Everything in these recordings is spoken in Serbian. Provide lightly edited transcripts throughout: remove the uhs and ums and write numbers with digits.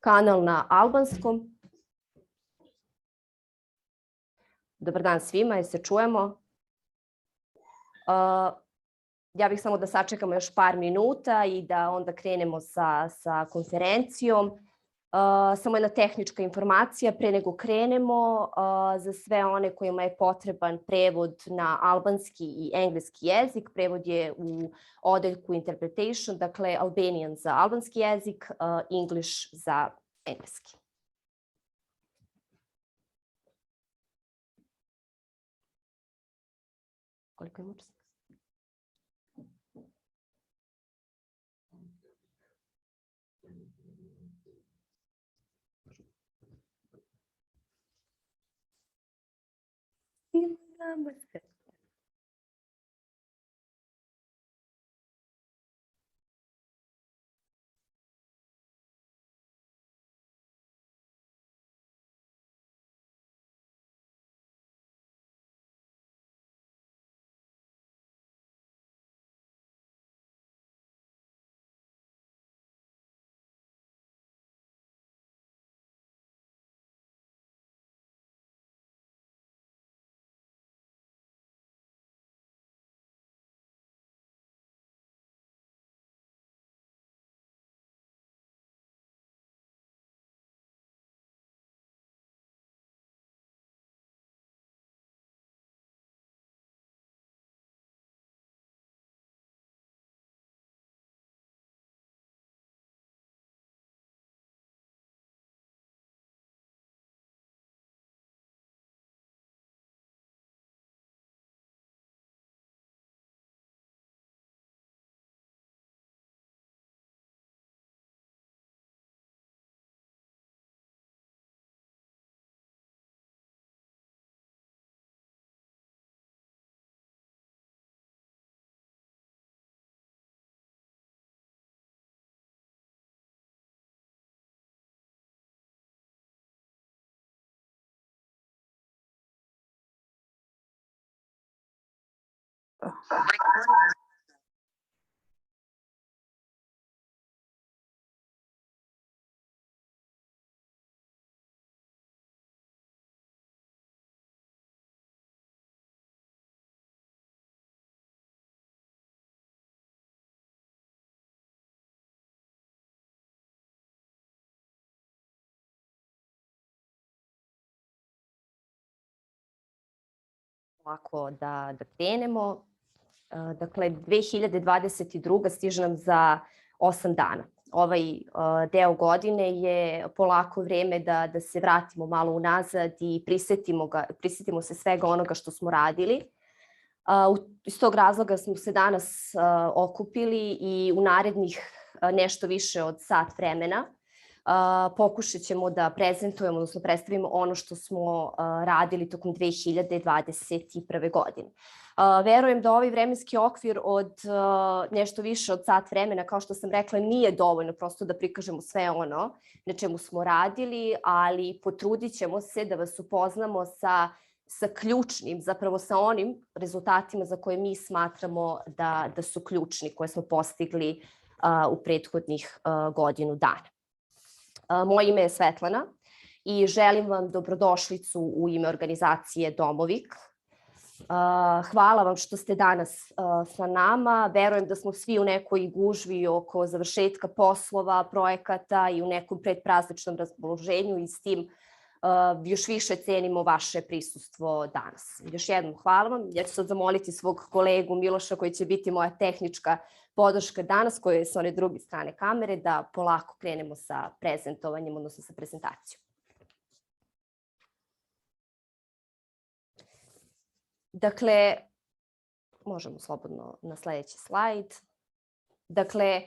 kanal na albanskom. Dobar dan svima, jel se čujemo? Ja bih samo da sačekamo još par minuta i da onda krenemo sa konferencijom. Samo jedna tehnička informacija pre nego krenemo. Za sve one kojima je potreban prevod na albanski i engleski jezik, prevod je u odeljku interpretation, dakle Albanian za albanski jezik, English za engleski. Koliko je učesnika? Ovako da krenemo. Dakle, 2022. stiže nam za 8 dana. Ovaj deo godine je polako vreme da se vratimo malo unazad i prisetimo se svega onoga što smo radili. Iz tog razloga smo se danas okupili i u narednih nešto više od sat vremena pokušat ćemo da prezentujemo, odnosno predstavimo ono što smo radili tokom 2021. godine. Verujem da ovaj vremenski okvir od nešto više od sat vremena, kao što sam rekla, nije dovoljno prosto da prikažemo sve ono na čemu smo radili, ali potrudit ćemo se da vas upoznamo sa ključnim, zapravo sa onim rezultatima za koje mi smatramo da su ključni, koje smo postigli u prethodnih godinu dana. Moje ime je Svetlana i želim vam dobrodošlicu u ime organizacije Domovik. Hvala vam što ste danas sa nama. Verujem da smo svi u nekoj gužvi oko završetka poslova, projekata i u nekom predprazničnom raspoloženju i s tim još više cenimo vaše prisustvo danas. Još jednom hvala vam. Ja ću sad zamoliti svog kolegu Miloša koji će biti moja tehnička podrška danas, koji je sa one druge strane kamere, da polako krenemo sa prezentovanjem, odnosno sa prezentacijom. Dakle, možemo slobodno na sledeći slajd. Dakle,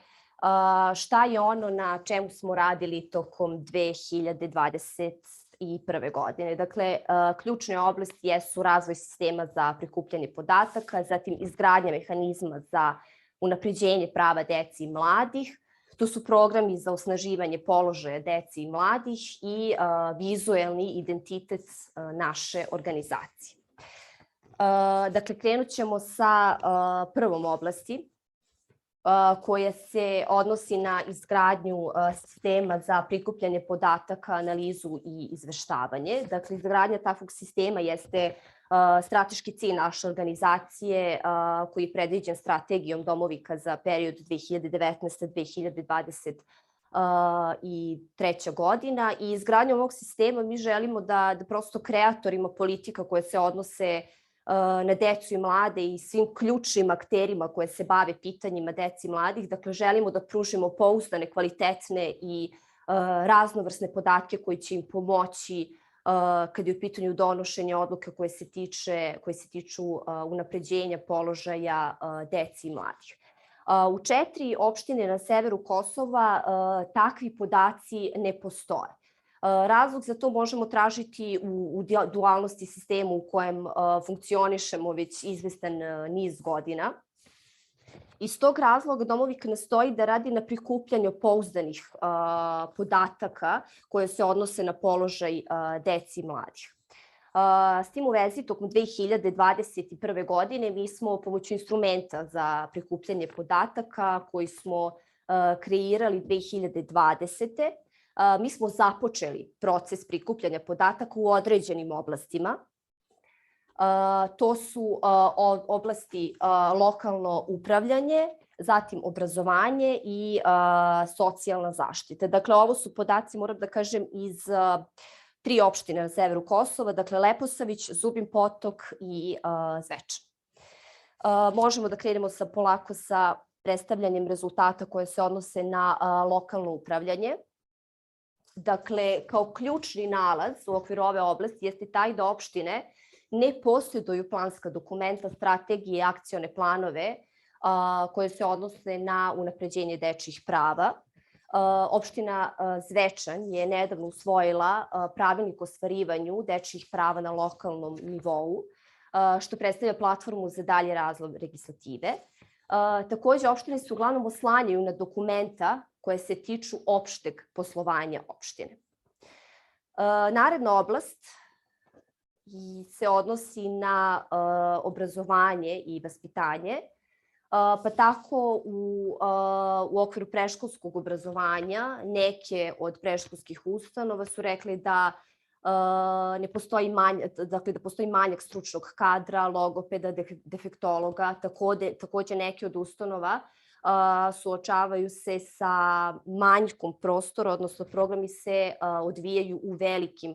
šta je ono na čemu smo radili tokom 2021. godine? Dakle, ključne oblasti jesu razvoj sistema za prikupljanje podataka, zatim izgradnja mehanizma za unapređenje prava dece i mladih. Tu su programi za osnaživanje položaja dece i mladih i vizuelni identitet naše organizacije. Dakle, krenut ćemo sa prvom oblasti. koja se odnosi na izgradnju sistema za prikupljanje podataka, analizu i izveštavanje. Dakle, izgradnja takvog sistema jeste strateški cilj naše organizacije koji je predviđen strategijom Domovika za period 2019-2023. godina i izgradnjom ovog sistema mi želimo da prosto kreatorima politika koje se odnose na decu i mlade i svim ključnim akterima koje se bave pitanjima deci i mladih. Dakle, želimo da pružimo pouzdane, kvalitetne i raznovrsne podatke koji će im pomoći kad je u pitanju donošenja odluka koje se tiču unapređenja položaja deci i mladih. U 4 opštine na severu Kosova takvi podaci ne postoje. Razlog za to možemo tražiti u dualnosti sistema u kojem funkcionišemo već izvestan niz godina. Iz tog razloga Domovik nastoji da radi na prikupljanju pouzdanih podataka koje se odnose na položaj deci i mladih. S tim u vezi, tokom 2021. godine mi smo pomoću instrumenta za prikupljanje podataka koji smo kreirali 2020. Mi smo započeli proces prikupljanja podataka u određenim oblastima. To su oblasti lokalno upravljanje, zatim obrazovanje i socijalna zaštita. Dakle, ovo su podaci, moram da kažem, iz 3 opštine na severu Kosova, dakle Leposavić, Zubin Potok i Zvečan. Možemo da krenemo polako sa predstavljanjem rezultata koje se odnose na lokalno upravljanje. Dakle, kao ključni nalaz u okviru ove oblasti jeste taj da opštine ne posjeduju planska dokumenta, strategije i akcione planove koje se odnose na unapređenje dečjih prava. Opština Zvečan je nedavno usvojila pravilnik o ostvarivanju dečjih prava na lokalnom nivou, što predstavlja platformu za dalji razvoj legislative. Takođe, opštine se uglavnom oslanjaju na dokumenta koje se tiču opšteg poslovanja opštine. Naredna oblast se odnosi na obrazovanje i vaspitanje, pa tako u okviru predškolskog obrazovanja neke od predškolskih ustanova su rekli da ne postoji da postoji manjak stručnog kadra, logopeda, defektologa. Takođe neke od ustanova suočavaju se sa manjkom prostora, odnosno programi se odvijaju u velikim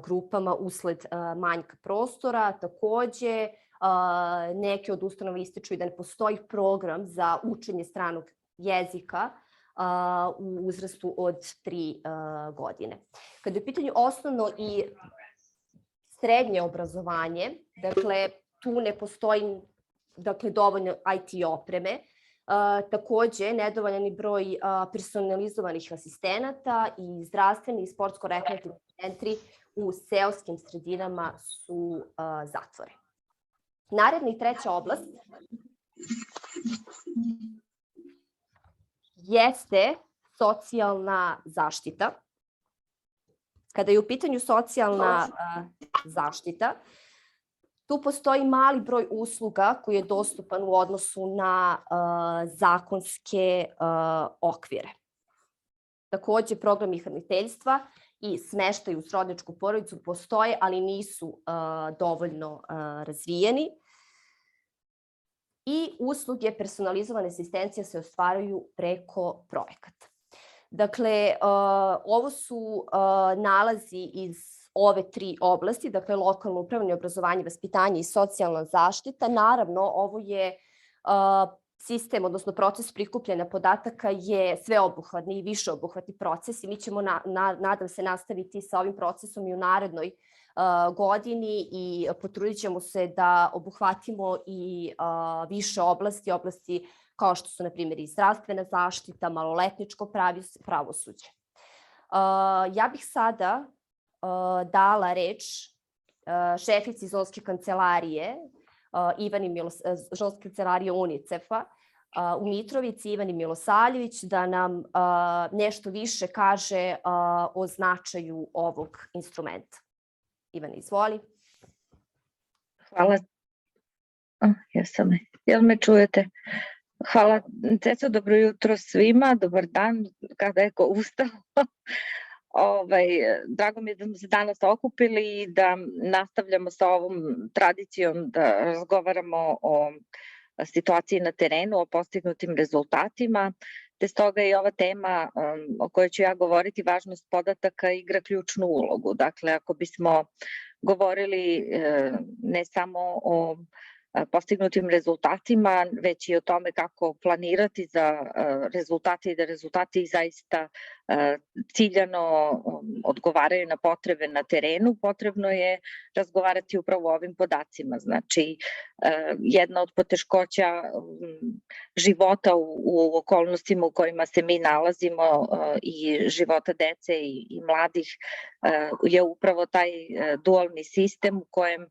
grupama usled manjka prostora. Takođe, neke od ustanova ističu i da ne postoji program za učenje stranog jezika u uzrastu od 3 godine. Kada je u pitanju osnovno i srednje obrazovanje, dakle, tu ne postoji dovoljno IT opreme. Takođe, nedovoljan broj personalizovanih asistenata i zdravstveni i sportsko-rekreativni centri u seoskim sredinama su zatvoreni. Naredna i treća oblast jeste socijalna zaštita. Kada je u pitanju socijalna zaštita, tu postoji mali broj usluga koji je dostupan u odnosu na zakonske okvire. Takođe, programi hraniteljstva i smeštaj u srodničku porodicu postoje, ali nisu dovoljno razvijeni. I usluge personalizovane asistencije se ostvaruju preko projekata. Dakle, ovo su nalazi iz ove 3 oblasti, dakle lokalno upravljanje, obrazovanje, vaspitanje i socijalna zaštita. Naravno, ovo je sistem, odnosno proces prikupljanja podataka je sveobuhvatni i višeobuhvatni proces i mi ćemo, nadam se, nastaviti sa ovim procesom i u narednoj godini i potrudit ćemo se da obuhvatimo i više oblasti kao što su, na primjer, i zdravstvena zaštita, maloletničko pravosuđe. Ja bih sada dala reč šefici zonske kancelarije zonske kancelarije UNICEF-a u Mitrovici, Ivani Milosavljević, da nam nešto više kaže o značaju ovog instrumenta. Ivana, izvoli. Hvala. Jel me čujete? Hvala, Ceco, dobro jutro svima, dobar dan, kada je ko ustao. Drago mi je da smo se danas okupili i da nastavljamo sa ovom tradicijom da razgovaramo o situaciji na terenu, o postignutim rezultatima, te stoga i ova tema o kojoj ću ja govoriti, važnost podataka, igra ključnu ulogu. Dakle, ako bismo govorili ne samo o postignutim rezultatima, već i o tome kako planirati za rezultate i da rezultati zaista ciljano odgovaraju na potrebe na terenu, potrebno je razgovarati upravo o ovim podacima. Znači, jedna od poteškoća života u okolnostima u kojima se mi nalazimo i života dece i mladih je upravo taj dualni sistem u kojem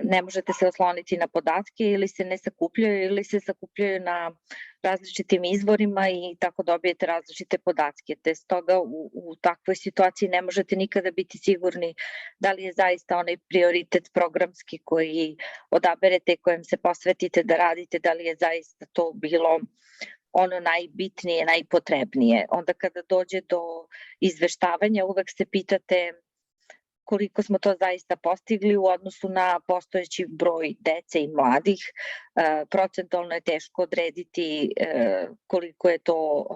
ne možete se osloniti na podatke ili se ne sakupljaju ili se sakupljaju na različitim izvorima i tako dobijete različite podatke. Te stoga u takvoj situaciji ne možete nikada biti sigurni da li je zaista onaj prioritet programski koji odaberete, kojem se posvetite da radite, da li je zaista to bilo ono najbitnije, najpotrebnije. Onda kada dođe do izveštavanja uvek se pitate koliko smo to zaista postigli u odnosu na postojeći broj dece i mladih. Procentualno je teško odrediti koliko je to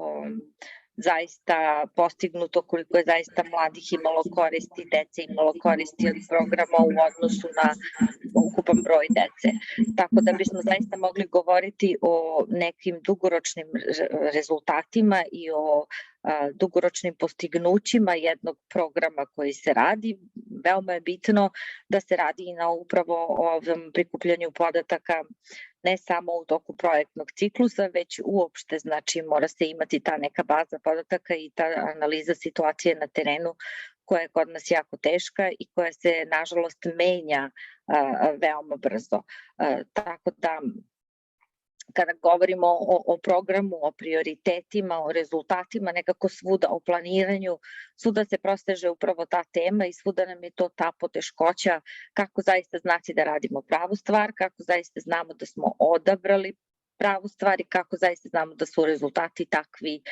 zaista postignuto, koliko je zaista mladih imalo koristi, dece imalo koristi od programa u odnosu na ukupan broj dece. Tako da bismo zaista mogli govoriti o nekim dugoročnim rezultatima i o dugoročnim postignućima jednog programa koji se radi. Veoma je bitno da se radi i na upravo ovom prikupljanju podataka ne samo u toku projektnog ciklusa, već uopšte, znači mora se imati ta neka baza podataka i ta analiza situacije na terenu koja je kod nas jako teška i koja se nažalost menja veoma brzo. Tako da kada govorimo o programu, o prioritetima, o rezultatima, nekako svuda, o planiranju, svuda se prosteže upravo ta tema i svuda nam je to ta poteškoća kako zaista znati da radimo pravu stvar, kako zaista znamo da smo odabrali pravu stvar i kako zaista znamo da su rezultati takvi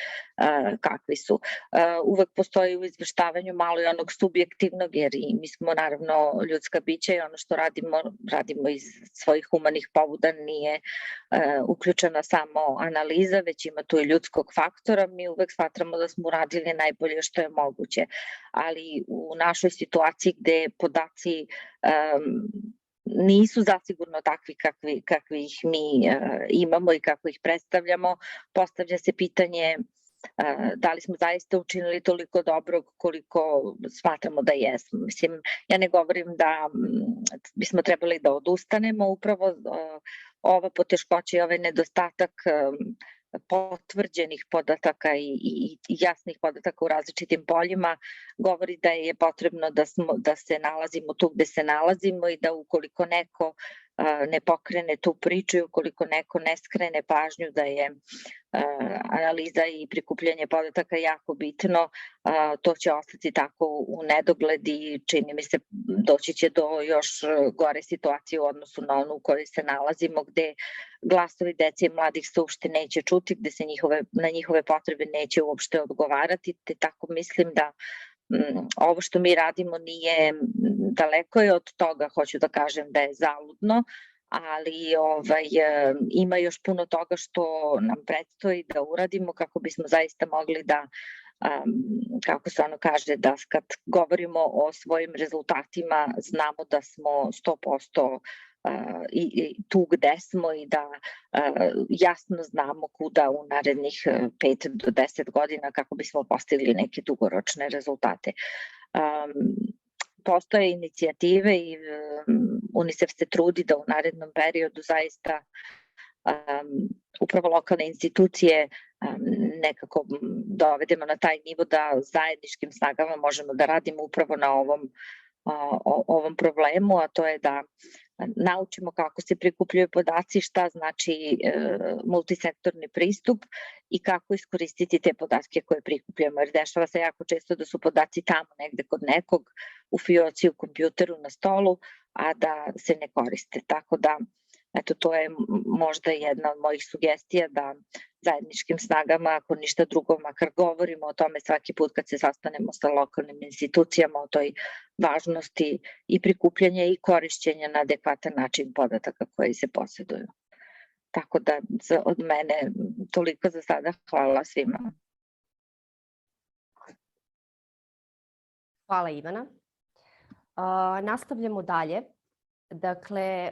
kakvi su. Uvek postoji u izveštavanju malo i onog subjektivnog, jer i mi smo naravno ljudska bića i ono što radimo iz svojih humanih pobuda, nije uključena samo analiza, već ima tu i ljudskog faktora. Mi uvek smatramo da smo uradili najbolje što je moguće, ali u našoj situaciji gde podaci nisu zasigurno takvi kakvi ih mi imamo i kako ih predstavljamo, postavlja se pitanje da li smo zaista učinili toliko dobrog koliko smatramo da jesmo. Mislim, ja ne govorim da bismo trebali da odustanemo, upravo ova poteškoća i ovaj nedostatak potvrđenih podataka i jasnih podataka u različitim poljima govori da je potrebno da se nalazimo tu gde se nalazimo i da ukoliko neko ne pokrene tu priču i ukoliko neko ne skrene pažnju da je analiza i prikupljanje podataka jako bitno, to će ostati tako u nedogled i čini mi se doći će do još gore situacije u odnosu na onu u kojoj se nalazimo, gde glasovi dece i mladih se uopšte neće čuti, gde se na njihove potrebe neće uopšte odgovarati, te tako mislim da ovo što mi radimo nije, daleko je od toga, hoću da kažem da je zaludno, ali ima još puno toga što nam predstoji da uradimo kako bismo zaista mogli da, kako se ono kaže, da kad govorimo o svojim rezultatima znamo da smo 100% i tu gde smo i da jasno znamo kuda u narednih 5 do 10 godina kako bismo postigli neke dugoročne rezultate. Postoje inicijative i UNICEF se trudi da u narednom periodu zaista upravo lokalne institucije nekako dovedemo na taj nivo da zajedničkim snagama možemo da radimo upravo na ovom problemu, a to je da naučimo kako se prikupljaju podaci, šta znači multisektorni pristup i kako iskoristiti te podatke koje prikupljamo. Jer dešava se jako često da su podaci tamo negde kod nekog u fioci, u kompjuteru, na stolu, a da se ne koriste. Tako da Eto, to je možda jedna od mojih sugestija da zajedničkim snagama, ako ništa drugo, makar govorimo o tome svaki put kad se sastanemo sa lokalnim institucijama, o toj važnosti i prikupljanja i korišćenja na adekvatan način podataka koji se posjeduju. Tako da od mene toliko za sada. Hvala svima. Hvala Ivana. Nastavljamo dalje. Dakle,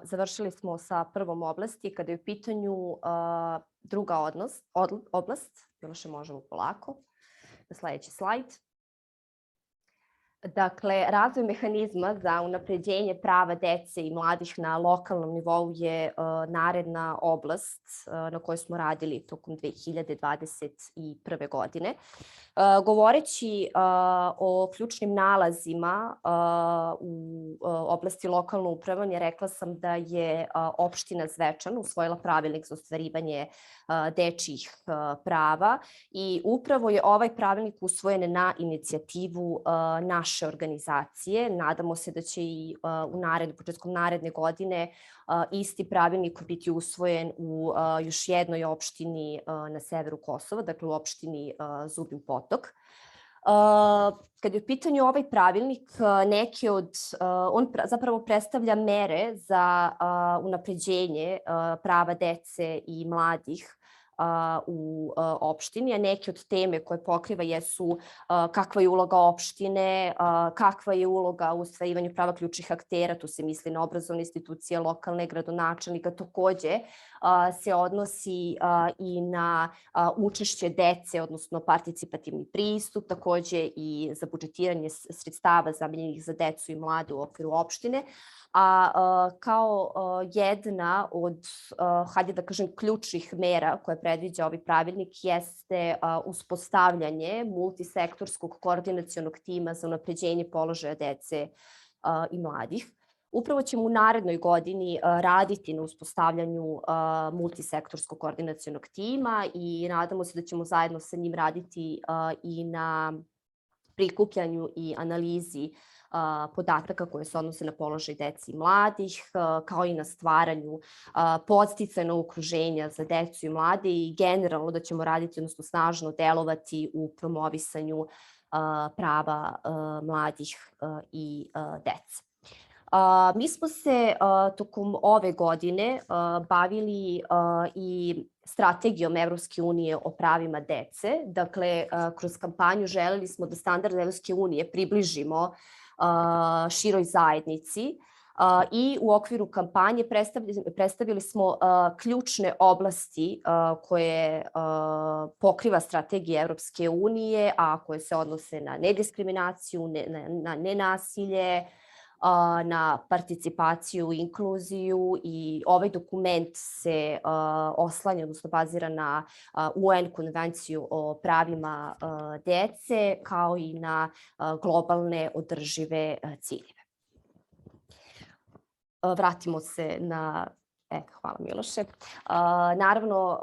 završili smo sa prvom oblasti. Kada je u pitanju druga oblast, još možemo polako, na sledeći slajd. Dakle, razvoj mehanizma za unapređenje prava dece i mladih na lokalnom nivou je naredna oblast na kojoj smo radili tokom 2021. godine. Govoreći o ključnim nalazima u oblasti lokalno upravljanje, rekla sam da je opština Zvečan usvojila pravilnik za ostvarivanje dečijih prava i upravo je ovaj pravilnik usvojen na inicijativu naše organizacije. Nadamo se da će i početkom naredne godine isti pravilnik biti usvojen u još jednoj opštini na severu Kosova, dakle u opštini Zubin Potok. Kad je u pitanju ovaj pravilnik, on zapravo predstavlja mere za unapređenje prava dece i mladih u opštini, a neke od teme koje pokriva jesu kakva je uloga opštine, kakva je uloga u ostvarivanju prava ključnih aktera, tu se misli na obrazovne institucije, lokalne, gradonačelnika, takođe se odnosi i na učešće dece, odnosno participativni pristup, takođe i za budžetiranje sredstava zamenjenih za decu i mlade u okviru opštine, a kao jedna od, hajde da kažem, ključnih mera koje predviđa ovaj pravilnik jeste uspostavljanje multisektorskog koordinacionog tima za unapređenje položaja dece i mladih. Upravo ćemo u narednoj godini raditi na uspostavljanju multisektorskog koordinacionog tima i nadamo se da ćemo zajedno sa njim raditi i na prikupljanju i analizi podataka koje se odnose na položaj dece i mladih, kao i na stvaranju podsticajnog okruženja za decu i mlade i generalno da ćemo raditi, odnosno snažno delovati u promovisanju prava mladih i dece. Mi smo se tokom ove godine bavili i strategijom Evropske unije o pravima dece. Dakle, kroz kampanju želeli smo da standard Evropske unije približimo široj zajednici i u okviru kampanje predstavili smo ključne oblasti koje pokriva strategija Evropske unije, a koje se odnose na nediskriminaciju, na nenasilje, na participaciju, inkluziju i ovaj dokument se oslanja, odnosno bazira na UN konvenciju o pravima dece kao i na globalne održive ciljeve. Vratimo se na... Hvala Miloše. Naravno,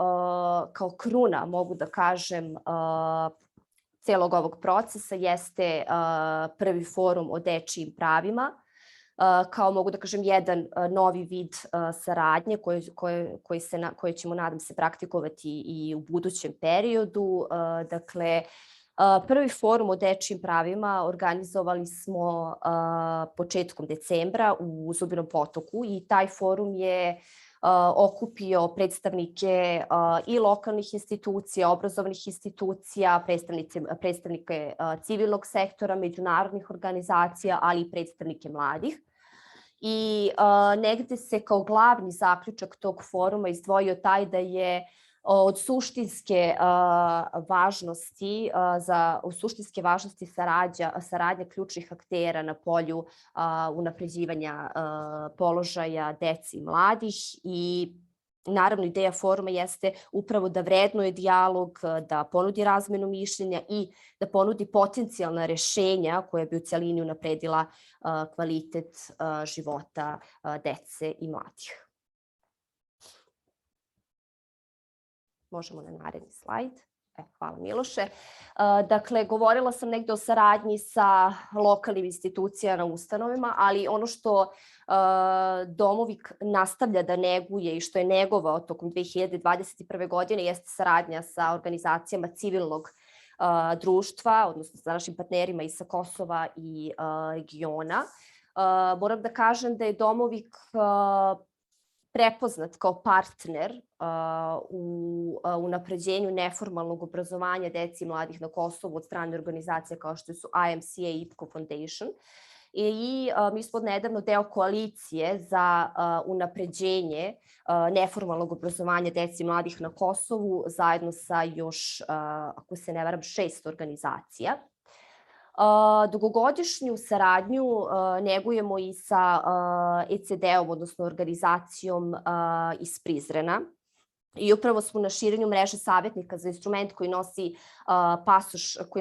kao kruna mogu da kažem celog ovog procesa jeste prvi forum o dečijim pravima, kao mogu da kažem jedan novi vid saradnje koje ćemo, nadam se, praktikovati i u budućem periodu. Dakle, prvi forum o dečijim pravima organizovali smo početkom decembra u Zubinom Potoku i taj forum je okupio predstavnike i lokalnih institucija, obrazovnih institucija, predstavnike civilnog sektora, međunarodnih organizacija, ali i predstavnike mladih. I negde se kao glavni zaključak tog foruma izdvojio taj da je od suštinske važnosti saradnja ključnih aktera na polju unapređivanja položaja dece i mladih i naravno ideja foruma jeste upravo da vrednuje dijalog, da ponudi razmenu mišljenja i da ponudi potencijalna rešenja koja bi u celini unapredila kvalitet života dece i mladih. Možemo na naredni slajd. Hvala Miloše. Dakle, govorila sam negde o saradnji sa lokalnim institucijama, ustanovima, ali ono što Domovik nastavlja da neguje i što je negovao tokom 2021. godine jeste saradnja sa organizacijama civilnog društva, odnosno sa našim partnerima i sa Kosova i regiona. Moram da kažem da je Domovik prepoznat kao partner u unapređenju neformalnog obrazovanja dece i mladih na Kosovu od strane organizacija kao što su IMCA i IPCO Foundation. I mi smo nedavno deo koalicije za unapređenje neformalnog obrazovanja dece i mladih na Kosovu zajedno sa još, ako se ne varam, 6 organizacija. Dugogodišnju saradnju negujemo i sa ECD-om, odnosno organizacijom iz Prizrena. I upravo smo na širenju mreže savjetnika za instrument koji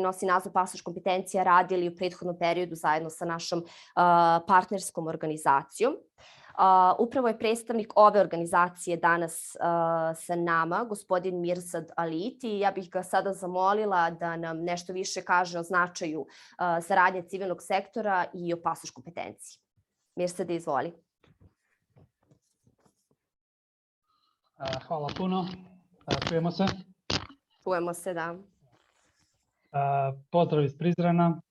nosi naziv pasoš kompetencija radili u prethodnom periodu zajedno sa našom partnerskom organizacijom. Upravo je predstavnik ove organizacije danas sa nama, gospodin Mirsad Aliti. Ja bih ga sada zamolila da nam nešto više kaže o značaju saradnje civilnog sektora i o pasoš kompetenciji. Mirsad, izvoli. Hvala puno. Čujemo se? Čujemo se, da. Pozdrav iz Prizrena.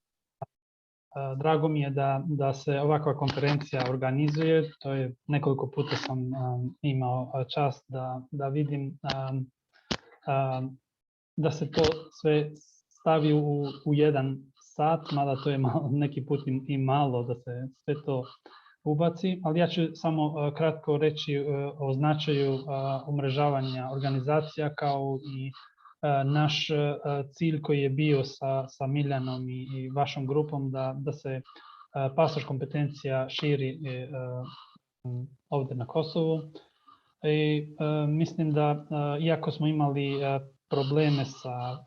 Drago mi je da se ovakva konferencija organizuje. To je nekoliko puta sam imao čast da vidim da se to sve stavi u jedan sat, mada to je neki put i malo da se sve to ubaci, ali ja ću samo kratko reći o značaju umrežavanja organizacija kao i naš cilj koji je bio sa Miljanom i vašom grupom da se pasoš kompetencija širi ovdje na Kosovu. I mislim da iako smo imali probleme sa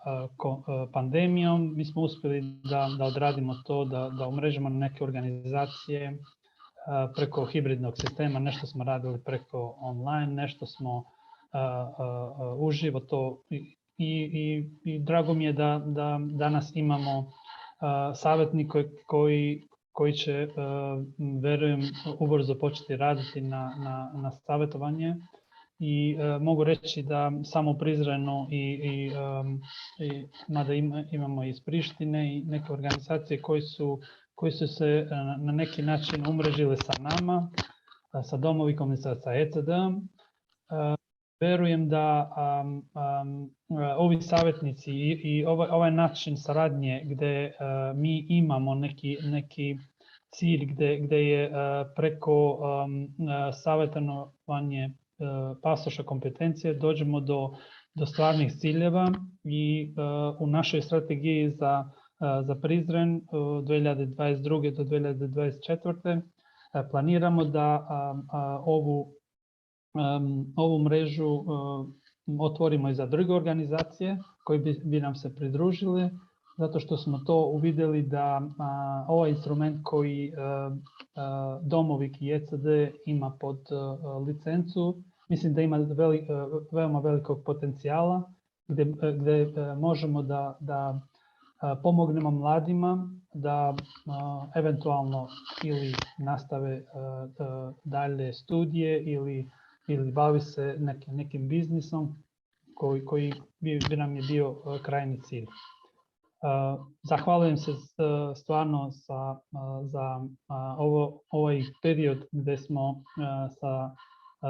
pandemijom, mi smo uspjeli da odradimo to, da umrežimo neke organizacije preko hibridnog sistema. Nešto smo radili preko online, nešto smo uživo to i drago mi je da danas imamo savjetnike koji će, verujem, ubrzo početi raditi na savjetovanje i mogu reći da samo u Prizrenu mada imamo iz Prištine i neke organizacije koji su se na neki način umrežile sa nama, sa Domovikom i sa ECD-om. Verujem da ovi savjetnici i ovaj način saradnje gdje mi imamo neki cilj gdje je preko savjetovanje pasoša kompetencije dođemo do stvarnih ciljeva i u našoj strategiji za Prizren 2022. do 2024. planiramo da ovu mrežu otvorimo i za druge organizacije koje bi nam se pridružile, zato što smo to uvidjeli da ovaj instrument koji Domovik i ECD ima pod licencu, mislim da ima veoma velikog potencijala gdje možemo da pomognemo mladima da eventualno ili nastave dalje studije ili bavi se nekim biznisom koji bi nam je bio krajni cilj. Zahvaljujem se stvarno za ovaj period gdje smo sa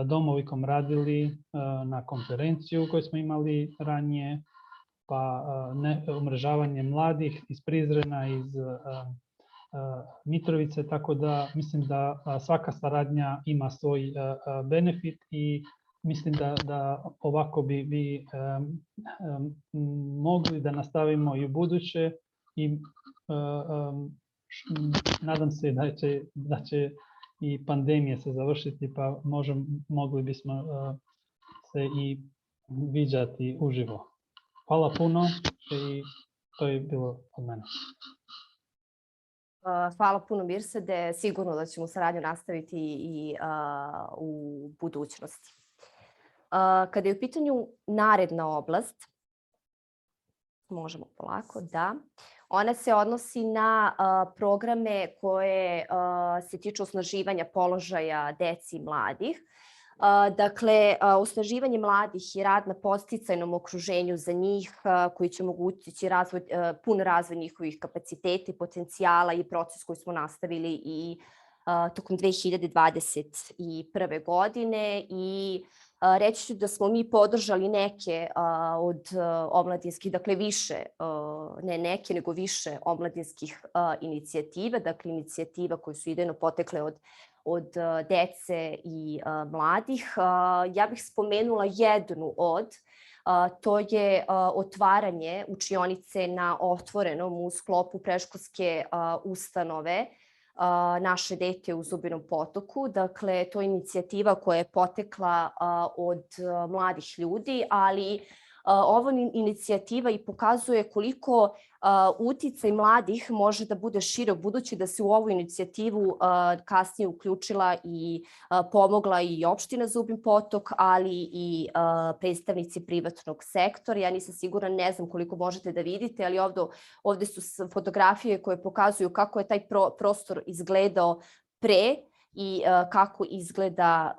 Domovikom radili na konferenciju koju smo imali ranije, pa umrežavanje mladih iz Prizrena, iz Mitrovice, tako da mislim da svaka saradnja ima svoj benefit i mislim da ovako bi mogli da nastavimo i u buduće i nadam se da će i pandemija se završiti, pa mogli bismo se i viđati uživo. Hvala puno i to je bilo od mene. Hvala puno, Mirsade. Sigurno da ćemo saradnju nastaviti i u budućnosti. Kada je u pitanju naredna oblast, Možemo polako, da. Ona se odnosi na programe koje se tiču osnaživanja položaja deci i mladih. Dakle, osnaživanje mladih i rad na podsticajnom okruženju za njih koji će omogućiti pun razvoj njihovih kapaciteta i potencijala i proces koji smo nastavili i tokom 2021. godine i reći ću da smo mi podržali neke od omladinskih, dakle više, ne neke, nego više omladinskih inicijativa, dakle inicijativa koje su idejno potekle od dece i mladih. Ja bih spomenula jednu od, to je otvaranje učionice na otvorenom u sklopu predškolske ustanove Naše dete u Zubinom Potoku. Dakle, to je inicijativa koja je potekla od mladih ljudi, ali ova inicijativa i pokazuje koliko uticaj mladih može da bude širok, budući da se u ovu inicijativu kasnije uključila i pomogla i opština Zubin Potok, ali i predstavnici privatnog sektora. Ja nisam sigurna, ne znam koliko možete da vidite, ali ovde su fotografije koje pokazuju kako je taj prostor izgledao pre i kako izgleda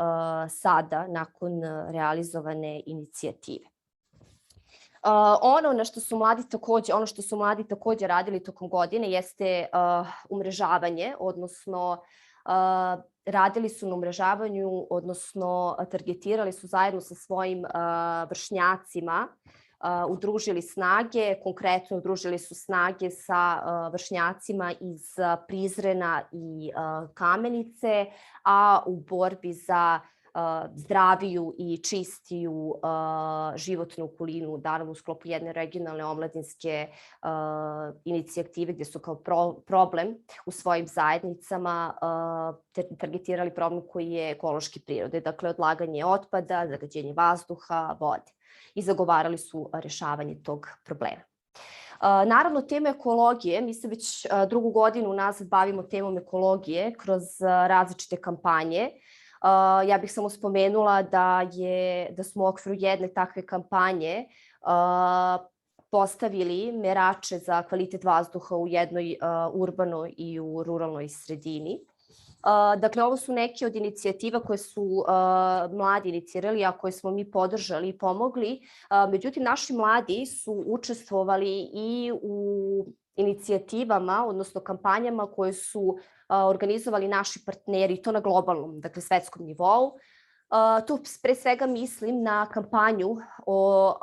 sada nakon realizovane inicijative. Ono što su mladi takođe radili tokom godine jeste umrežavanje, odnosno radili su na umrežavanju, odnosno targetirali su zajedno sa svojim vršnjacima, udružili snage, konkretno udružili su snage sa vršnjacima iz Prizrena i Kamenice, a u borbi za zdraviju i čistiju životnu okolinu, naravno u sklopu jedne regionalne omladinske inicijative gdje su kao problem u svojim zajednicama targetirali problem koji je ekološke prirode, dakle odlaganje otpada, zagađenje vazduha, vode, i zagovarali su rešavanje tog problema. Naravno, tema ekologije, mi se već drugu godinu unazad bavimo temom ekologije kroz različite kampanje. Ja bih samo spomenula da smo u okviru jedne takve kampanje postavili merače za kvalitet vazduha u jednoj urbanoj i u ruralnoj sredini. Dakle, ovo su neke od inicijativa koje su mladi inicirali, a koje smo mi podržali i pomogli. Međutim, naši mladi su učestvovali i u inicijativama, odnosno kampanjama koje su organizovali naši partneri, i to na globalnom, dakle svetskom nivou. Tu pre svega mislim na kampanju o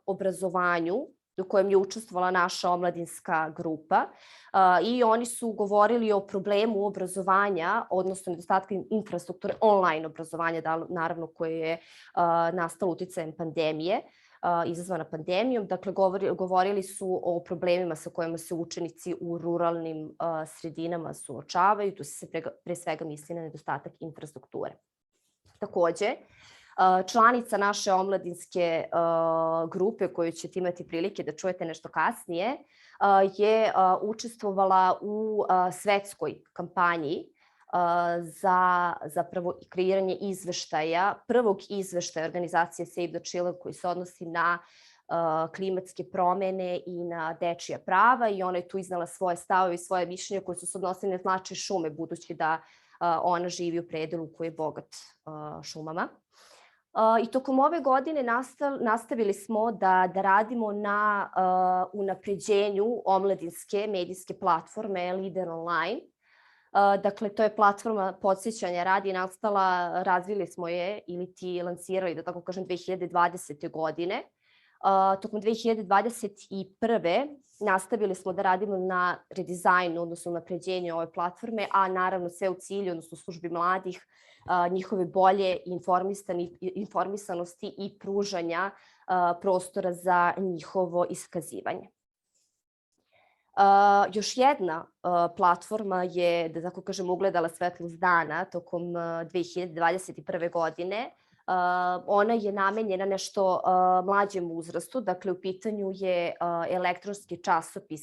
obrazovanju u kojem je učestvovala naša omladinska grupa i oni su govorili o problemu obrazovanja, odnosno nedostatka infrastrukture online obrazovanja, naravno koje je nastalo uticajem pandemije, izazvana pandemijom. Dakle, govorili su o problemima sa kojima se učenici u ruralnim sredinama suočavaju. Tu se pre svega misli na nedostatak infrastrukture. Takođe, članica naše omladinske grupe, koju ćete imati prilike da čujete nešto kasnije, je učestvovala u svetskoj kampanji za zapravo kreiranje izveštaja, prvog izveštaja organizacije Save the Children koji se odnosi na klimatske promene i na dečija prava, i ona je tu iznala svoje stavove i svoje mišljenje koje su se odnosili na značaj šume, budući da ona živi u predelu koji je bogat šumama. I tokom ove godine nastavili smo da radimo na unapređenju omladinske medijske platforme Lider Online. Dakle, to je platforma podsjećanja radi nastala, razvili smo je ili ti lansirali, da tako kažem, 2020. godine. Tokom 2021. nastavili smo da radimo na redizajnu, odnosno unapređenju ove platforme, a naravno sve u cilju, odnosno službi mladih, njihove bolje informisanosti i pružanja prostora za njihovo iskazivanje. Još jedna platforma je, da tako kažem, ugledala svetlost dana tokom 2021. godine. Ona je namenjena nešto mlađem uzrastu, dakle u pitanju je elektronski časopis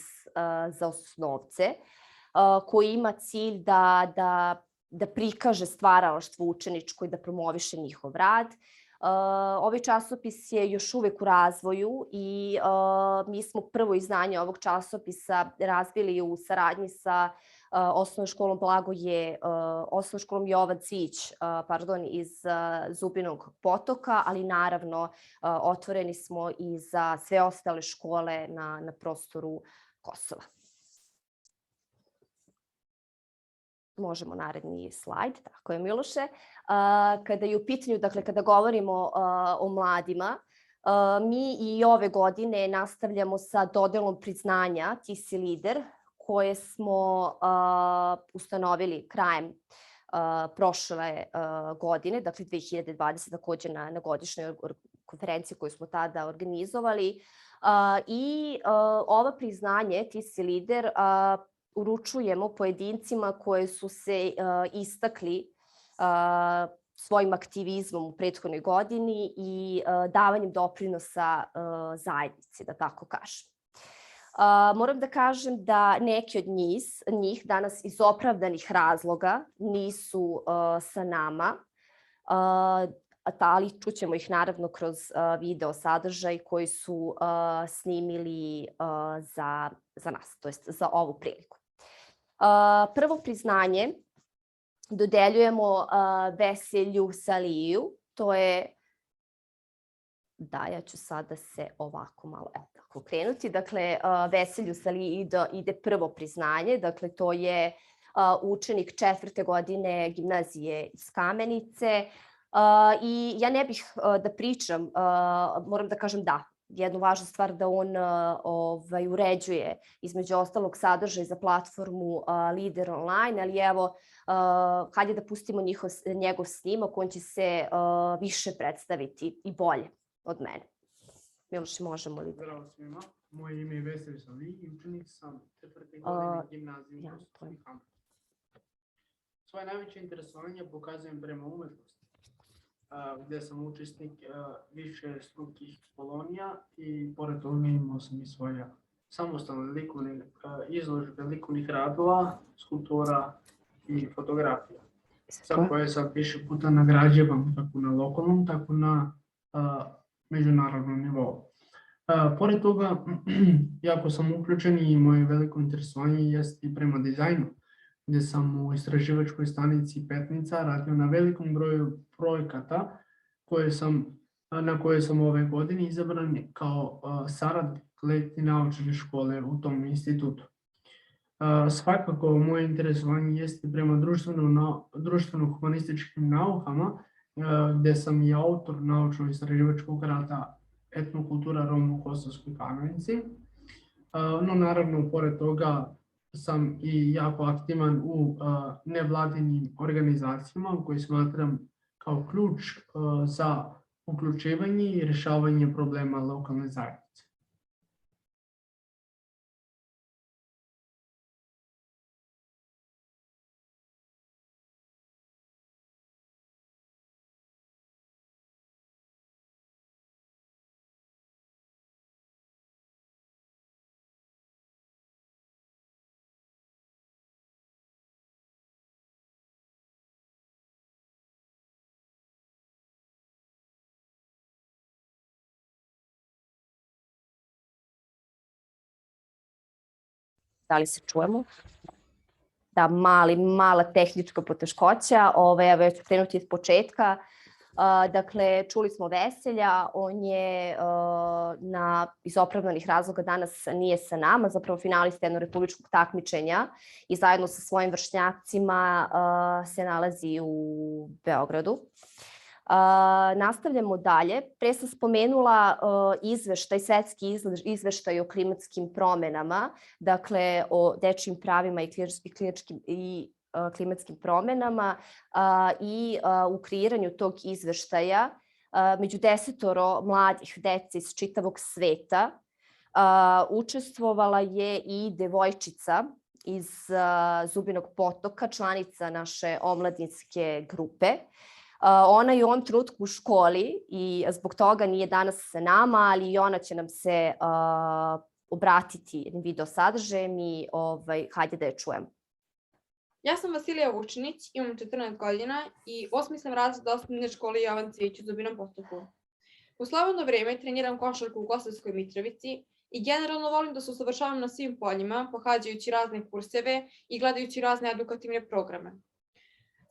za osnovce koji ima cilj da prikaže stvaralaštvo učeničko i da promoviše njihov rad. Ovaj časopis je još uvek u razvoju i mi smo prvo izdanje ovog časopisa razvili u saradnji sa osnovnom školom Blagoje, osnovnom školom Jovan Cić, iz Zubinog Potoka, ali naravno otvoreni smo i za sve ostale škole na prostoru Kosova. Možemo naredni slajd, tako je Miloše. Kada je u pitanju, dakle kada govorimo o mladima, mi i ove godine nastavljamo sa dodelom priznanja Ti si lider, koje smo ustanovili krajem prošle godine, dakle 2020, takođe na godišnjoj konferenciji koju smo tada organizovali. I ova priznanje Ti si lider uručujemo pojedincima koji su se istakli svojim aktivizmom u prethodnoj godini i davanjem doprinosa zajednici, da tako kažem. Moram da kažem da neki od njih danas iz opravdanih razloga nisu sa nama, ali čućemo ih naravno kroz video sadržaj koji su snimili za nas, to jest za ovu priliku. Prvo priznanje dodeljujemo Veselju Saliju, to je, ja ću sada se ovako malo okrenuti, dakle Veselju Saliji ide prvo priznanje, dakle to je učenik 4. godine gimnazije iz Kamenice i ja ne bih da pričam, moram da kažem jednu važnu stvar da on uređuje između ostalog sadržaj za platformu Lider online, ali evo, hajde da pustimo njegov snimak, on će se više predstaviti i bolje od mene. Miloš, možemo li? Zdravo svima, moje ime je Veselj Salij i učenik sam 4. godine gimnazije u Kosovskoj Kamenici. Svoje najveće interesovanje pokazujem prema umetnosti, gde sam učesnik više strukih kolonija i pored toga imao sam i svoje samostalne likovne izložbe likovnih radova, skulptura i fotografija, za koje sam više puta nagrađivan kako na lokalnom, tako na međunarodnom nivou. Pored toga, jako sam uključen i moje veliko interesovanje jeste i prema dizajnu, gde sam u istraživačkoj stanici Petnica radio na velikom broju projekata na koje sam ove godine izabran kao saradnik letnje naučne škole u tom institutu. Svakako, moje interesovanje jeste prema društveno-humanističkim naukama, gde sam i autor naučno-istraživačkog rada Etnokultura Roma u Kosovskoj Kamenici. No, naravno, pored toga sam i jako aktivan u nevladinim organizacijama koje smatram kao ključ za uključivanje i rešavanje problema lokalne zajednice. Da li se čujemo? Da, mala tehnička poteškoća, evo ću krenuti iz početka. Dakle, čuli smo Veselja, on je iz opravdanih razloga danas nije sa nama, zapravo finalista jednog republičkog takmičenja i zajedno sa svojim vršnjacima se nalazi u Beogradu. Nastavljamo dalje. Pre sam spomenula svetski izveštaj o klimatskim promenama, dakle o dečijim pravima i klimatskim promenama i u kreiranju tog izveštaja među 10 mladih dece iz čitavog sveta učestvovala je i devojčica iz Zubinog Potoka, članica naše omladinske grupe. Ona je u ovom trenutku u školi i zbog toga nije danas sa nama, ali i ona će nam se obratiti jednim video sadržajem i hajde da je čujemo. Ja sam Vasilija Vučinić, imam 14 godina i 8. sam razred osnovne škole Jovan Cvijić u Zubinom Potoku. U slobodno vreme treniram košarku u Kosovskoj Mitrovici i generalno volim da se usavršavam na svim poljima, pohađajući razne kurseve i gledajući razne edukativne programe.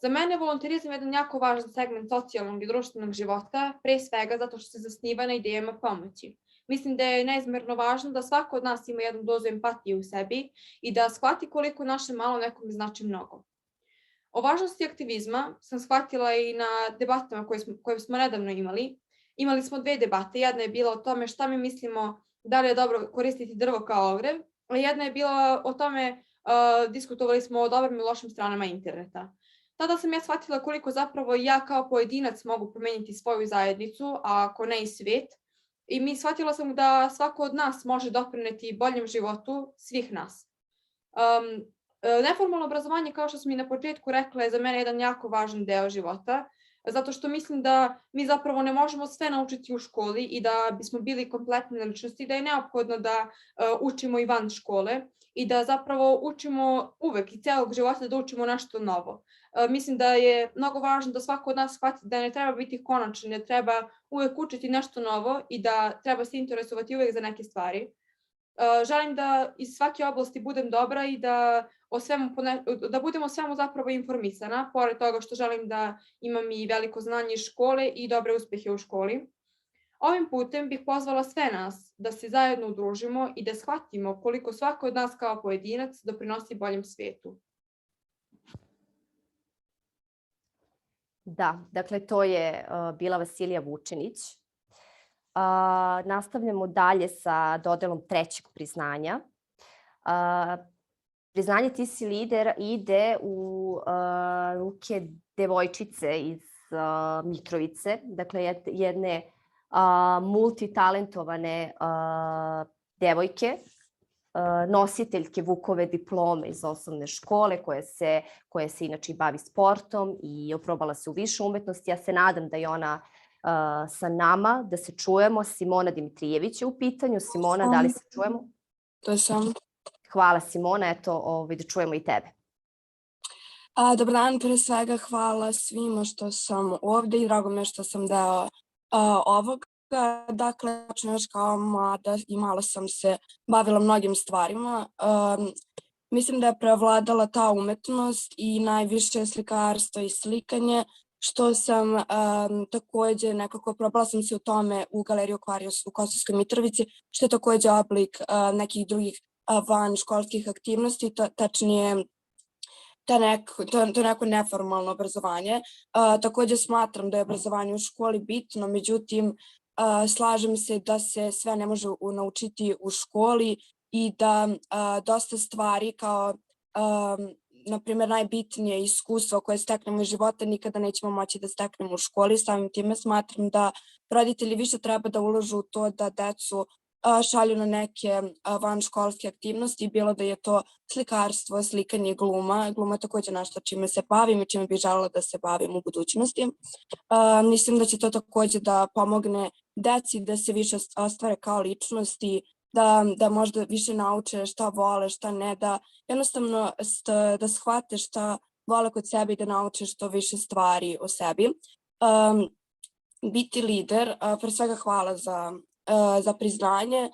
Za mene je volonterizam jedan jako važan segment socijalnog i društvenog života, pre svega zato što se zasniva na idejama pomoći. Mislim da je neizmerno važno da svako od nas ima jednu dozu empatije u sebi i da shvati koliko naše malo nekome znači mnogo. O važnosti aktivizma sam shvatila i na debatama koje smo nedavno imali. Imali smo 2 debate, jedna je bila o tome šta mi mislimo da li je dobro koristiti drvo kao ogrev, a jedna je bila o tome, diskutovali smo o dobrim i lošim stranama interneta. Tada sam ja shvatila koliko zapravo ja kao pojedinac mogu promeniti svoju zajednicu, a ako ne i svet. I shvatila sam da svako od nas može doprineti boljem životu svih nas. Neformalno obrazovanje, kao što sam i na početku rekla, je za mene jedan jako važan deo života, zato što mislim da mi zapravo ne možemo sve naučiti u školi i da bismo bili kompletne ličnosti, da je neophodno da učimo i van škole i da zapravo učimo uvek i celog života da učimo nešto novo. Mislim da je mnogo važno da svako od nas shvati da ne treba biti konačan, ne treba uvek učiti nešto novo i da treba se interesovati uvek za neke stvari. Želim da iz svake oblasti budem dobra i da budem o svemu zapravo informisana, pored toga što želim da imam i veliko znanje iz škole i dobre uspehe u školi. Ovim putem bih pozvala sve nas da se zajedno udružimo i da shvatimo koliko svako od nas kao pojedinac doprinosi boljem svetu. Da, dakle to je bila Vasilija Vučinić. Nastavljamo dalje sa dodelom 3. priznanja. Priznanje Ti si lider ide u ruke devojčice iz Mitrovice, dakle jedne multitalentovane devojke, nositeljke Vukove diplome iz osnovne škole koja se inače bavi sportom i oprobala se u više umetnosti. Ja se nadam da je ona sa nama, da se čujemo. Simona Dimitrijević je u pitanju. Simona, da li se čujemo? To sam. Hvala Simona, eto da čujemo i tebe. Dobar dan, pre svega hvala svima što sam ovde i drago me što sam deo ovoga. Dakle, još kao mlada i malo sam se bavila mnogim stvarima. Mislim da je prevladala ta umetnost i najviše slikarstvo i slikanje, što sam takođe nekako probala sam se u tome u Galeriji Aquarius u Kosovskoj Mitrovici, što je takođe oblik nekih drugih van školskih aktivnosti, tačnije to neko neformalno obrazovanje. Takođe smatram da je obrazovanje u školi bitno, međutim slažem se da se sve ne može naučiti u školi i da dosta stvari kao na primjer najbitnije iskustvo koje steknemo iz života nikada nećemo moći da steknemo u školi. Samim time smatram da roditelji više treba da ulažu u to da decu šalju na neke vanškolske aktivnosti, bilo da je to slikarstvo, slikanje i gluma. Gluma je takođe nešto čime se bavim i čime bih želela da se bavim u budućnosti. Mislim da će to takođe da pomogne deci da se više ostvare kao ličnosti, da možda više nauče šta vole, šta ne, da jednostavno da shvate šta vole kod sebe i da nauče što više stvari o sebi. Biti lider, pre svega hvala za priznanje.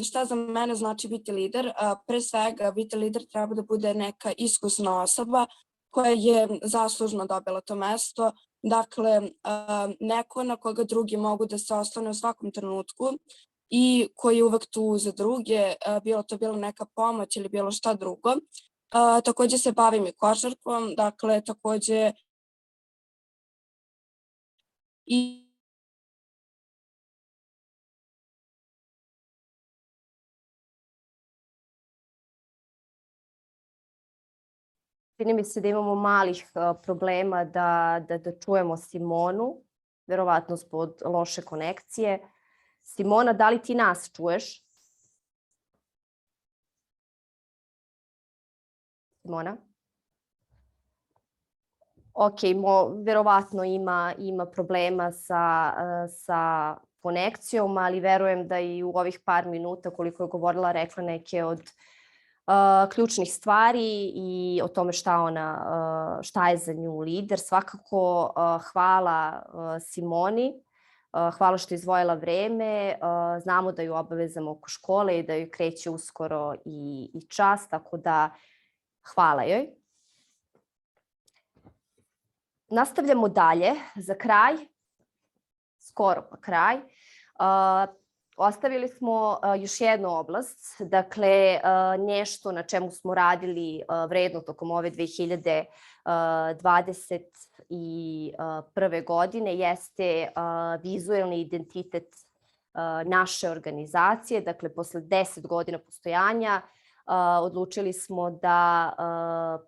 Šta za mene znači biti lider? Pre svega, biti lider treba da bude neka iskusna osoba koja je zaslužno dobila to mesto. Dakle, neko na koga drugi mogu da se oslone u svakom trenutku i koji je uvek tu za druge, bilo to bila neka pomoć ili bilo šta drugo. Takođe se bavim i košarkom, dakle, takođe i čini mi se da imamo malih problema da čujemo Simonu, verovatno zbog loše konekcije. Simona, da li ti nas čuješ? Simona? Ok, verovatno ima problema sa konekcijom, ali verujem da i u ovih par minuta koliko je govorila rekla neke od ključnih stvari i o tome šta je za nju lider. Svakako hvala Simoni, hvala što je izdvojila vreme. Znamo da ju obavezamo oko škole i da joj kreće uskoro i čas, tako da hvala joj. Nastavljamo dalje. Za kraj, skoro pa kraj, ostavili smo još jednu oblast, dakle nešto na čemu smo radili vredno tokom ove 2021. godine jeste vizuelni identitet naše organizacije. Dakle, posle 10 godina postojanja odlučili smo da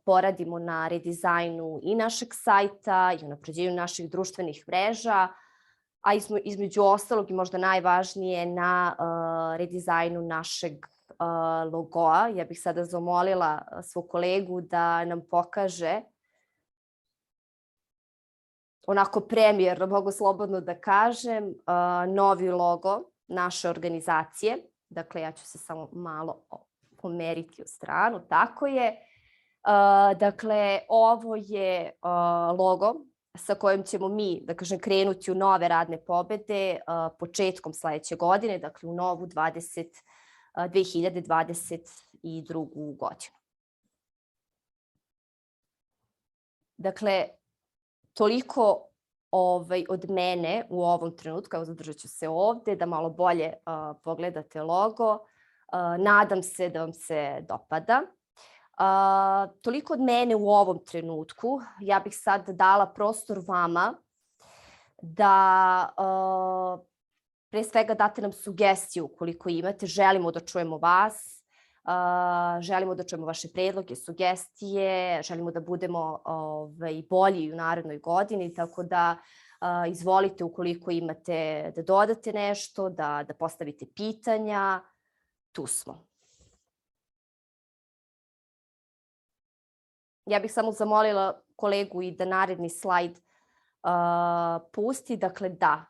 poradimo na redizajnu i našeg sajta i unapređenju naših društvenih mreža, a između ostalog i možda najvažnije na redizajnu našeg logoa. Ja bih sada zamolila svog kolegu da nam pokaže onako premijerno, mogu slobodno da kažem, novi logo naše organizacije. Dakle, ja ću se samo malo pomeriti u stranu, tako je. Dakle, ovo je logo sa kojim ćemo mi, da kažem, krenuti u nove radne pobede početkom sledeće godine, dakle u novu 2022. godinu. Dakle, toliko od mene u ovom trenutku. Evo, zadržat ću se ovde da malo bolje pogledate logo. Nadam se da vam se dopada. Toliko od mene u ovom trenutku. Ja bih sad dala prostor vama da pre svega date nam sugestiju ukoliko imate. Želimo da čujemo vas, želimo da čujemo vaše predloge, sugestije, želimo da budemo bolji u narednoj godini, tako da izvolite ukoliko imate da dodate nešto, da postavite pitanja, tu smo. Ja bih samo zamolila kolegu i da naredni slajd pusti. Dakle, da,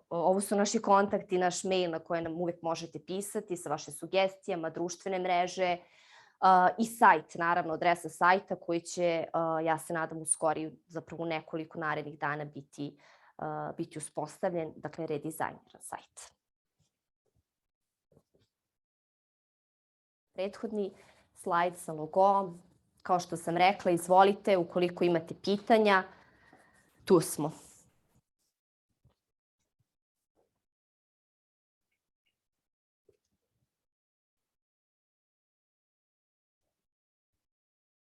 ovo su naši kontakti, naš mail na koje nam uvek možete pisati sa vaše sugestijama, društvene mreže i sajt, naravno, adresa sajta koji će, ja se nadam, u skoriju, zapravo nekoliko narednih dana biti uspostavljen, dakle, redizajniran sajt. Prethodni slajd sa logom. Kao što sam rekla, izvolite, ukoliko imate pitanja, tu smo.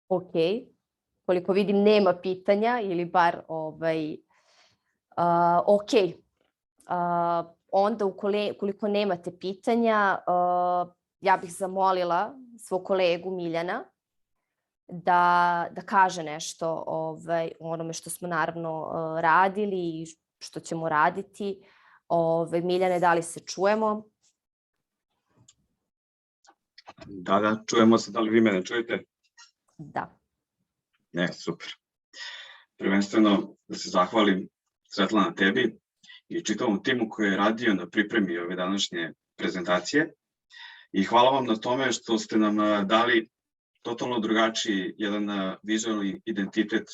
Ok, koliko vidim nema pitanja ili bar ok. Onda ukoliko nemate pitanja, ja bih zamolila svog kolegu Miljana da kaže nešto o onome što smo naravno radili i što ćemo raditi. Miljane, da li se čujemo? Da, čujemo se. Da li vi mene čujete? Da. Ne, super. Prvenstveno da se zahvalim, Svetlana, tebi i čitavom timu koji je radio na pripremi ove današnje prezentacije. I hvala vam na tome što ste nam dali totalno drugačiji jedan vizualni identitet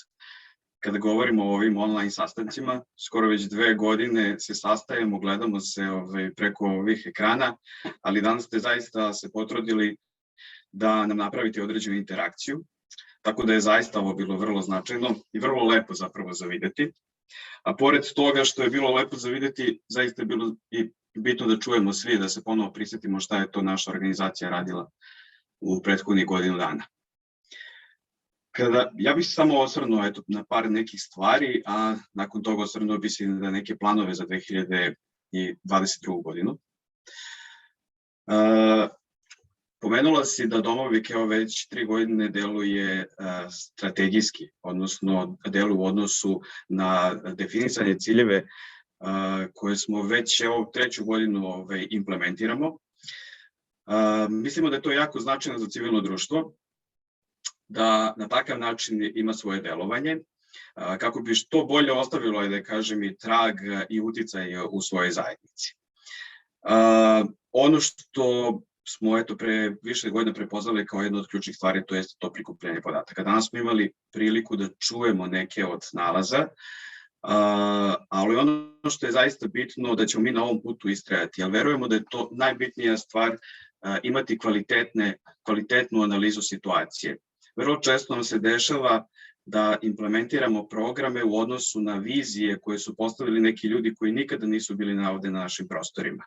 kada govorimo o ovim online sastancima. Skoro već 2 godine se sastajemo, gledamo se preko ovih ekrana, ali danas ste zaista se potrudili da nam napravite određenu interakciju, tako da je zaista ovo bilo vrlo značajno i vrlo lepo zapravo za videti. A pored toga što je bilo lepo za videti, zaista je bilo i bitno da čujemo svi, da se ponovo prisjetimo šta je to naša organizacija radila u prethodnih godinu dana. Ja bih se samo osvrnuo na par nekih stvari, a nakon toga osvrnuo bih se na neke planove za 2022. godinu. Pomenula si da Domovik već 3 godine deluje strategijski, odnosno deluje u odnosu na definisanje ciljeve koje smo već 3. godinu implementiramo. Mislimo da je to jako značajno za civilno društvo, da na takav način ima svoje delovanje, kako bi što bolje ostavilo, da kažem, i trag i uticaj u svojoj zajednici. Ono što smo pre više godina prepoznali kao jednu od ključnih stvari, to jeste to prikupljanje podataka. Danas smo imali priliku da čujemo neke od nalaza, ali ono što je zaista bitno da ćemo mi na ovom putu istrajati, jer verujemo da je to najbitnija stvar, imati kvalitetnu analizu situacije. Vrlo često nam se dešava da implementiramo programe u odnosu na vizije koje su postavili neki ljudi koji nikada nisu bili ovde na našim prostorima.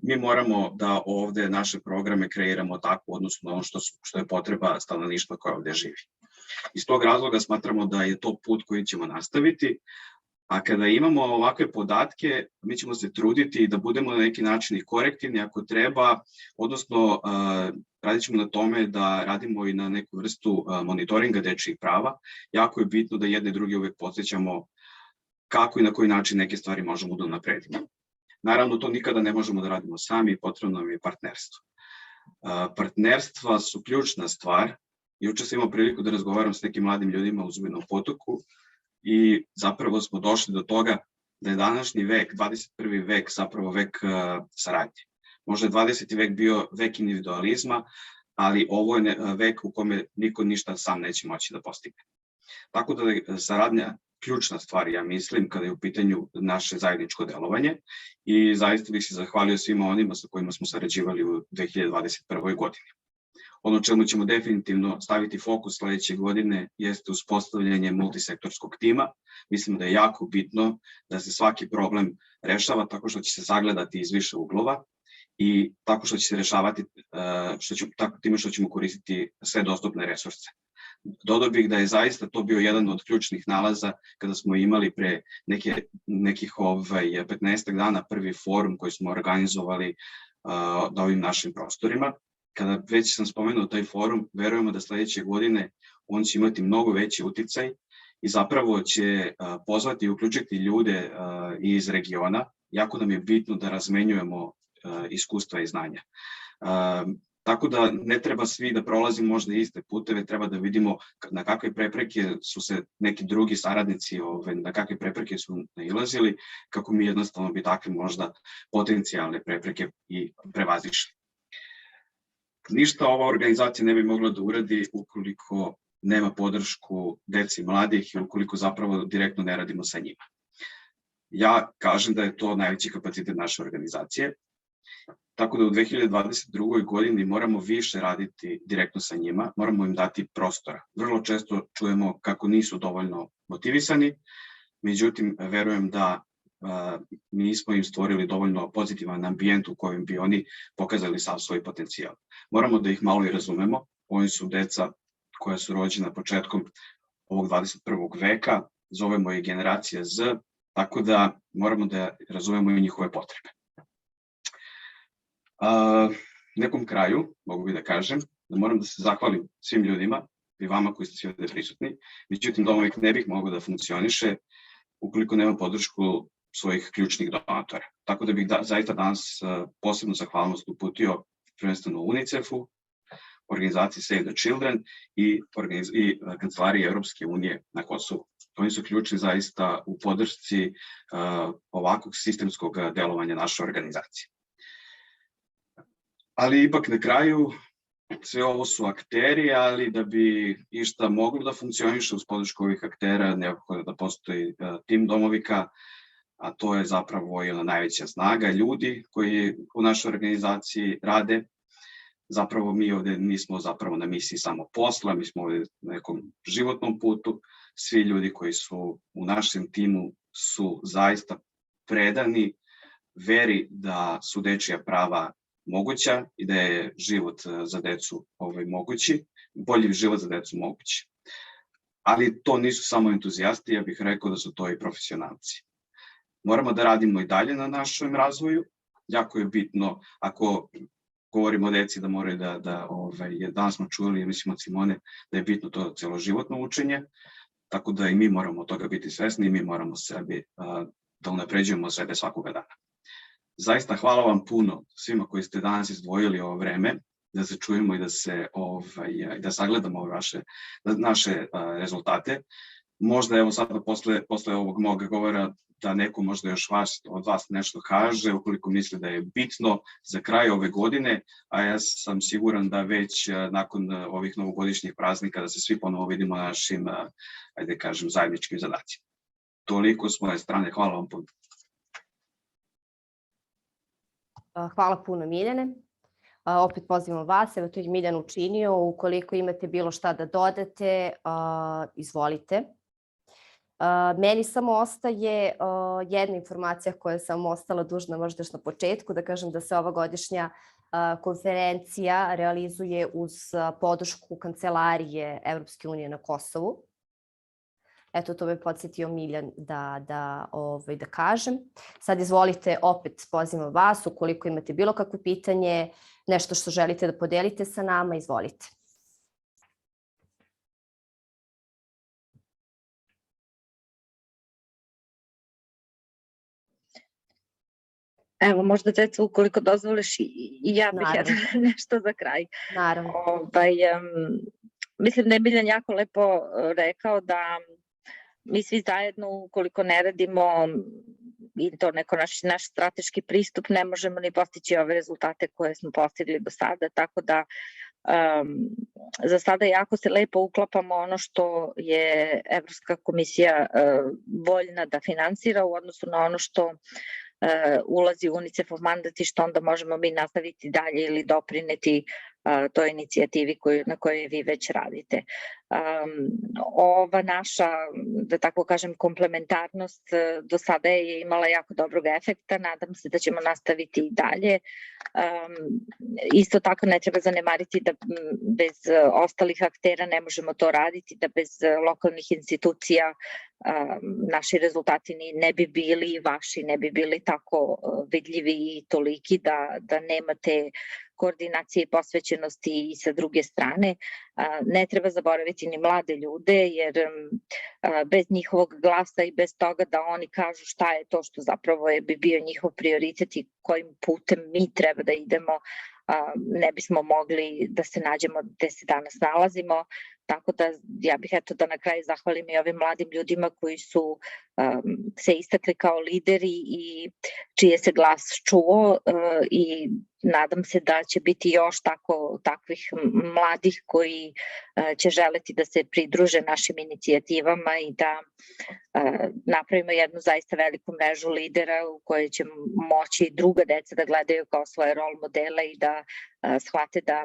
Mi moramo da ovde naše programe kreiramo tako u odnosu na ono što je potreba stanovništva koje ovde živi. Iz tog razloga smatramo da je to put koji ćemo nastaviti, a kada imamo ovakve podatke, mi ćemo se truditi da budemo na neki način i korektivni ako treba, odnosno radit ćemo na tome da radimo i na neku vrstu monitoringa dečjih prava. Jako je bitno da jedne i druge uvek podsjećamo kako i na koji način neke stvari možemo da napredimo. Naravno, to nikada ne možemo da radimo sami, potrebno nam je partnerstvo. Partnerstva su ključna stvar. Juče sam imao priliku da razgovaram s nekim mladim ljudima u Zubinom Potoku i zapravo smo došli do toga da je današnji vek, 21. vek, zapravo vek saradnje. Možda je 20. vek bio vek individualizma, ali ovo je vek u kome niko ništa sam neće moći da postigne. Tako da je saradnja ključna stvar, ja mislim, kada je u pitanju naše zajedničko delovanje i zaista bih se zahvalio svima onima sa kojima smo sarađivali u 2021. godini. Ono čemu ćemo definitivno staviti fokus sledeće godine jeste uspostavljanje multisektorskog tima. Mislim da je jako bitno da se svaki problem rešava tako što će se sagledati iz više uglova i tako što će se rešavati time što ćemo koristiti sve dostupne resurse. Dodao bih da je zaista to bio jedan od ključnih nalaza kada smo imali pre nekih 15 dana prvi forum koji smo organizovali na ovim našim prostorima. Kada već sam spomenuo taj forum, verujemo da sledeće godine on će imati mnogo veći uticaj i zapravo će pozvati i uključiti ljude iz regiona. Jako nam je bitno da razmenjujemo iskustva i znanja. Tako da ne treba svi da prolazimo možda iste puteve, treba da vidimo na kakve prepreke su se neki drugi saradnici, na kakve prepreke su nailazili, kako mi jednostavno bi takve možda potencijalne prepreke i prevazišli. Ništa ova organizacija ne bi mogla da uradi ukoliko nema podršku deci i mladih i ukoliko zapravo direktno ne radimo sa njima. Ja kažem da je to najveći kapacitet naše organizacije, tako da u 2022. godini moramo više raditi direktno sa njima, moramo im dati prostora. Vrlo često čujemo kako nisu dovoljno motivisani, međutim, verujem da mi smo im stvorili dovoljno pozitivan ambijent u kojem bi oni pokazali sav svoj potencijal. Moramo da ih malo i razumemo, oni su deca koja su rođena početkom ovog 21. veka, zovemo ih generacija Z, tako da moramo da razumemo i njihove potrebe. Nekom kraju, mogu bi da kažem, da moram da se zahvalim svim ljudima i vama koji ste svi ovde prisutni, međutim Domovik ne bih mogao da funkcioniše ukoliko nema podršku svojih ključnih donatora. Tako da bih zaista danas posebnu zahvalnost uputio prvenstveno UNICEF-u, organizaciji Save the Children i Kancelariji Evropske unije na Kosovu. Oni su ključni zaista u podršci ovakvog sistemskog delovanja naše organizacije. Ali ipak na kraju, sve ovo su akteri, ali da bi išta moglo da funkcioniše uz podršku ovih aktera, neophodno da postoji tim Domovika, a to je zapravo jedna najveća snaga ljudi koji u našoj organizaciji rade. Zapravo mi ovde nismo zapravo na misiji samo posla, mi smo ovde na nekom životnom putu. Svi ljudi koji su u našem timu su zaista predani veri da su dečija prava moguća i da je život za decu mogući, bolji život za decu mogući. Ali to nisu samo entuzijasti, ja bih rekao da su to i profesionalci. Moramo da radimo i dalje na našem razvoju. Jako je bitno, ako govorimo o deci da moraju danas smo čuli, mislim od Simone, da je bitno to celoživotno učenje, tako da i mi moramo od toga biti svesni i mi moramo sebi da unapređujemo sebe svakoga dana. Zaista hvala vam puno svima koji ste danas izdvojili ovo vreme, da se čujemo i da sagledamo naše rezultate. Možda evo sada posle ovog mog govora da neko možda još od vas nešto kaže, ukoliko misli da je bitno za kraj ove godine, a ja sam siguran da već nakon ovih novogodišnjih praznika da se svi ponovo vidimo na našim, ajde kažem, zajedničkim zadacima. Toliko s moje strane, hvala vam puno. Hvala puno, Miljane. Opet pozivam vas, evo to je Miljan učinio, ukoliko imate bilo šta da dodate, izvolite. Meni samo ostaje jedna informacija koja sam ostala dužna možda još na početku, da kažem da se ova godišnja konferencija realizuje uz podršku Kancelarije Evropske unije na Kosovu. Eto, to me podsjetio Miljan da kažem. Sad izvolite, opet pozivam vas, ukoliko imate bilo kakvo pitanje, nešto što želite da podelite sa nama, izvolite. Evo, možda deca, ukoliko dozvoliš, i ja bih nešto za kraj. Naravno. Mislim da je Miljan jako lepo rekao da mi svi zajedno, ukoliko ne radimo i to neko naš strateški pristup, ne možemo ni postići ove rezultate koje smo postigli do sada, tako da za sada jako se lepo uklapamo ono što je Evropska komisija voljna da finansira u odnosu na ono što ulazi u UNICEF-ov mandat i što onda možemo mi nastaviti dalje ili doprineti toj inicijativi na kojoj vi već radite. Ova naša, da tako kažem, komplementarnost do sada je imala jako dobrog efekta, nadam se da ćemo nastaviti i dalje. Isto tako ne treba zanemariti da bez ostalih aktera ne možemo to raditi, da bez lokalnih institucija naši rezultati ne bi bili, vaši ne bi bili tako vidljivi i toliki da nemate koordinacije i posvećenosti i sa druge strane. Ne treba zaboraviti ni mlade ljude, jer bez njihovog glasa i bez toga da oni kažu šta je to što zapravo bi bio njihov prioritet i kojim putem mi treba da idemo, ne bismo mogli da se nađemo gde se danas nalazimo. Tako da ja bih da na kraju zahvalim i ovim mladim ljudima koji su se istakli kao lideri i čije se glas čuo i nadam se da će biti još takvih mladih koji će želeti da se pridruže našim inicijativama i da napravimo jednu zaista veliku mrežu lidera u kojoj će moći druga deca da gledaju kao svoje rol modele i da shvate da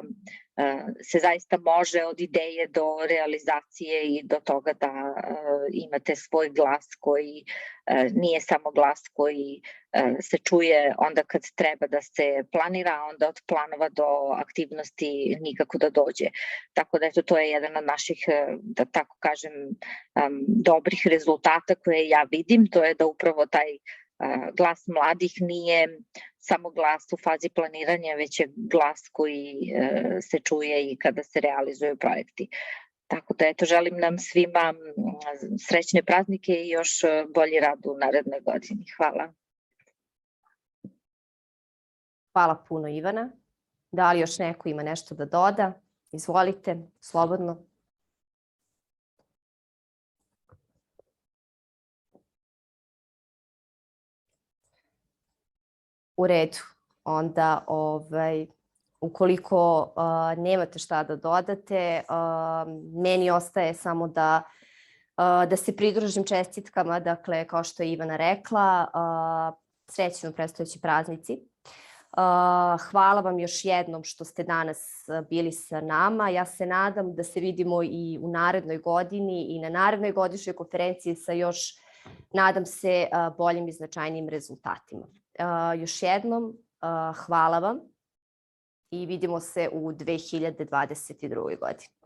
se zaista može od ideje do realizacije i do toga da imate svoj glas koji nije samo glas koji se čuje onda kad treba da se planira, a onda od planova do aktivnosti nikako da dođe. Tako da eto, to je jedan od naših, da tako kažem, dobrih rezultata koje ja vidim, to je da upravo taj glas mladih nije samo glas u fazi planiranja, već je glas koji se čuje i kada se realizuju projekti. Tako da eto, želim nam svima srećne praznike i još bolji rad u narednoj godini. Hvala. Hvala puno, Ivana. Da li još neko ima nešto da doda? Izvolite, slobodno. U redu. Onda, ukoliko nemate šta da dodate, meni ostaje samo da se pridružim čestitkama, dakle, kao što je Ivana rekla, srećni predstojeći praznici. Hvala vam još jednom što ste danas bili sa nama. Ja se nadam da se vidimo i u narednoj godini i na narednoj godišnjoj konferenciji sa još, nadam se, boljim i značajnijim rezultatima. Još jednom, hvala vam i vidimo se u 2022. godini.